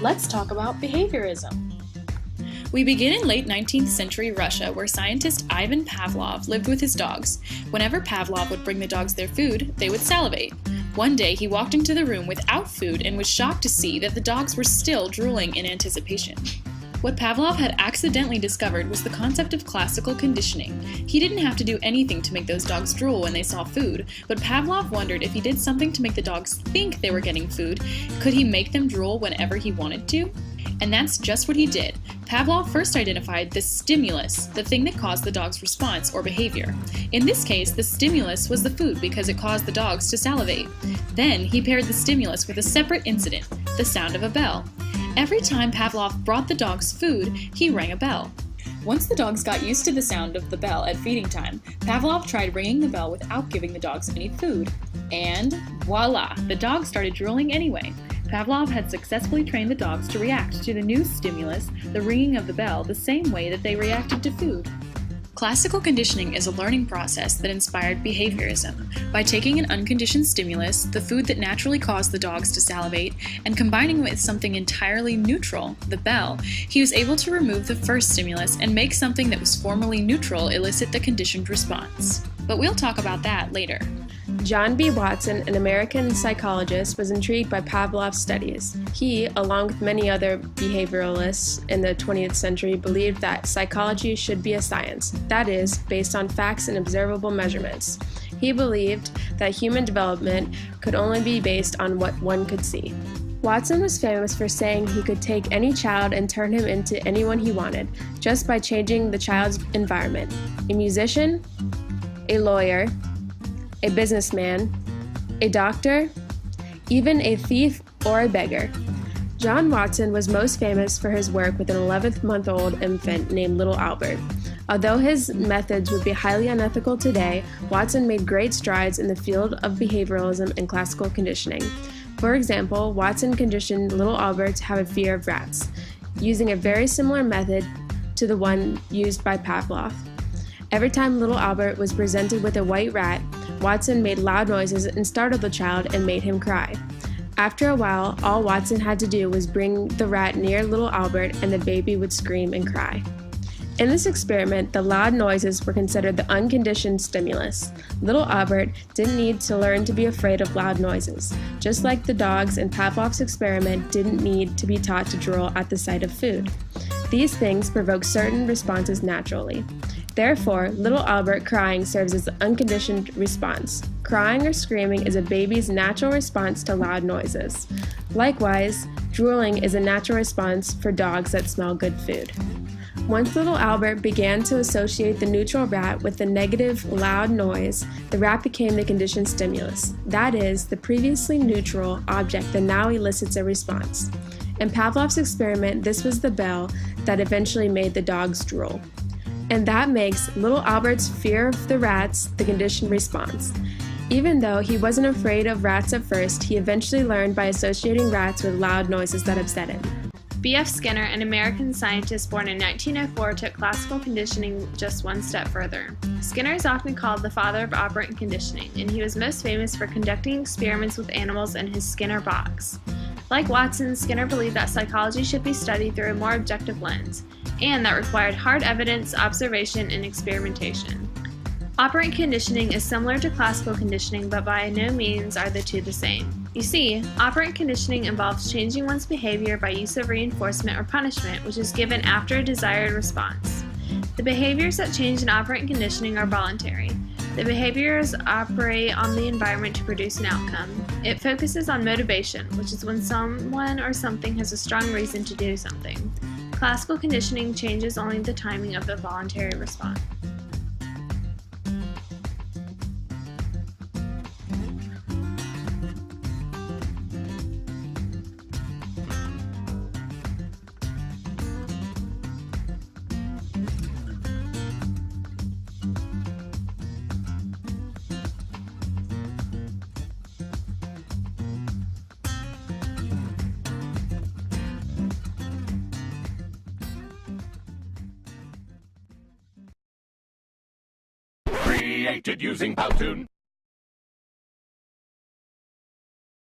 Let's talk about behaviorism. We begin in late 19th century Russia, where scientist Ivan Pavlov lived with his dogs. Whenever Pavlov would bring the dogs their food, they would salivate. One day, he walked into the room without food and was shocked to see that the dogs were still drooling in anticipation. What Pavlov had accidentally discovered was the concept of classical conditioning. He didn't have to do anything to make those dogs drool when they saw food, but Pavlov wondered if he did something to make the dogs think they were getting food, could he make them drool whenever he wanted to? And that's just what he did. Pavlov first identified the stimulus, the thing that caused the dog's response or behavior. In this case, the stimulus was the food because it caused the dogs to salivate. Then he paired the stimulus with a separate incident, the sound of a bell. Every time Pavlov brought the dogs food, he rang a bell. Once the dogs got used to the sound of the bell at feeding time, Pavlov tried ringing the bell without giving the dogs any food. And voila, the dogs started drooling anyway. Pavlov had successfully trained the dogs to react to the new stimulus, the ringing of the bell, the same way that they reacted to food. Classical conditioning is a learning process that inspired behaviorism. By taking an unconditioned stimulus, the food that naturally caused the dogs to salivate, and combining it with something entirely neutral, the bell, he was able to remove the first stimulus and make something that was formerly neutral elicit the conditioned response. But we'll talk about that later. John B. Watson, an American psychologist, was intrigued by Pavlov's studies. He, along with many other behavioralists in the 20th century, believed that psychology should be a science, that is, based on facts and observable measurements. He believed that human development could only be based on what one could see. Watson was famous for saying he could take any child and turn him into anyone he wanted, just by changing the child's environment. A musician, a lawyer, a businessman, a doctor, even a thief or a beggar. John Watson was most famous for his work with an 11-month-old infant named Little Albert. Although his methods would be highly unethical today, Watson made great strides in the field of behavioralism and classical conditioning. For example, Watson conditioned Little Albert to have a fear of rats, using a very similar method to the one used by Pavlov. Every time Little Albert was presented with a white rat, Watson made loud noises and startled the child and made him cry. After a while, all Watson had to do was bring the rat near Little Albert and the baby would scream and cry. In this experiment, the loud noises were considered the unconditioned stimulus. Little Albert didn't need to learn to be afraid of loud noises, just like the dogs in Pavlov's experiment didn't need to be taught to drool at the sight of food. These things provoke certain responses naturally. Therefore, Little Albert crying serves as the unconditioned response. Crying or screaming is a baby's natural response to loud noises. Likewise, drooling is a natural response for dogs that smell good food. Once Little Albert began to associate the neutral rat with the negative, loud noise, the rat became the conditioned stimulus. That is, the previously neutral object that now elicits a response. In Pavlov's experiment, this was the bell that eventually made the dogs drool. And that makes Little Albert's fear of the rats the conditioned response. Even though he wasn't afraid of rats at first, he eventually learned by associating rats with loud noises that upset him. B.F. Skinner, an American scientist born in 1904, took classical conditioning just one step further. Skinner is often called the father of operant conditioning, and he was most famous for conducting experiments with animals in his Skinner box. Like Watson, Skinner believed that psychology should be studied through a more objective lens, and that required hard evidence, observation, and experimentation. Operant conditioning is similar to classical conditioning, but by no means are the two the same. You see, operant conditioning involves changing one's behavior by use of reinforcement or punishment, which is given after a desired response. The behaviors that change in operant conditioning are voluntary. The behaviors operate on the environment to produce an outcome. It focuses on motivation, which is when someone or something has a strong reason to do something. Classical conditioning changes only the timing of the voluntary response. Created using Powtoon.